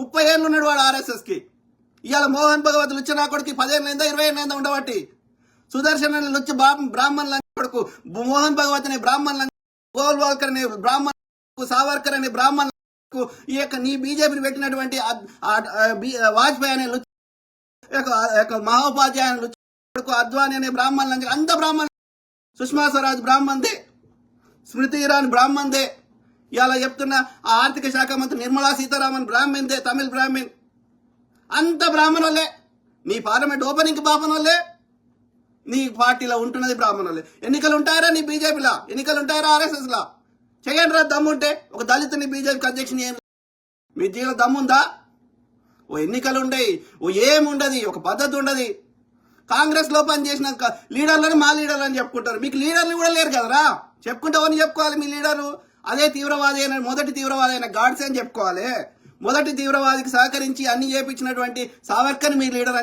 30 ఏళ్ళు ఉన్నాడు వాడు ఆర్ఎస్ఎస్ కి. ఇవాళ మోహన్ భగవత్ లుచ్చ నా కొడుకు 10 ఏళ్ళైందా 20 ఏళ్ళైందా ఉండబట్టి. సుదర్శన్ లుచ్చ బ్రాహ్మణ్ కొడుకు, మోహన్ భగవత్ అనే బ్రాహ్మణ్, గోల్వాల్కర్ అనే బ్రాహ్మణ్, సావర్కర్ అనే బ్రాహ్మణ్, ఈ యొక్క నీ బీజేపీ పెట్టినటువంటి వాజ్పేయి అనే మహోపాధ్యాయ లుచ్చ కొడుకు, అద్వానీ అనే బ్రాహ్మణ్, అంత బ్రాహ్మణ్, సుష్మా స్వరాజ్ బ్రాహ్మణ్దే, స్మృతి ఇరానీ బ్రాహ్మణ్దే. ఇలా చెప్తున్న ఆ ఆర్థిక శాఖ మంత్రి నిర్మలా సీతారామన్ బ్రాహ్మణ్దే, తమిళ్ బ్రాహ్మణ్, అంత బ్రాహ్మణులే. నీ పార్లమెంట్ ఓపెనింగ్ బ్రాహ్మణులే, నీ పార్టీలో ఉంటున్నది బ్రాహ్మణులే. ఎన్నికలు ఉంటారా నీ బీజేపీలా? ఎన్నికలు ఉంటారా ఆర్ఎస్ఎస్ లా? చేయండి రా దమ్ముంటే. ఒక దళితుని బీజేపీకి అధ్యక్షుని మీ జీవిత దమ్ముందా? ఓ ఎన్నికలు ఉండయి, ఓ ఏముండదు, ఒక పద్ధతి ఉండదు. కాంగ్రెస్ లో పనిచేసిన లీడర్లని మా లీడర్లు అని చెప్పుకుంటారు. మీకు లీడర్లు కూడా లేరు కదరా. చెప్పుకుంటే ఎవరిని చెప్పుకోవాలి? మీ లీడరు అదే తీవ్రవాది అయిన, మొదటి తీవ్రవాది అయిన గాడ్సే అని చెప్పుకోవాలి. మొదటి తీవ్రవాదికి సహకరించి అన్ని చేపించినటువంటి సావర్కర్ మీ లీడర్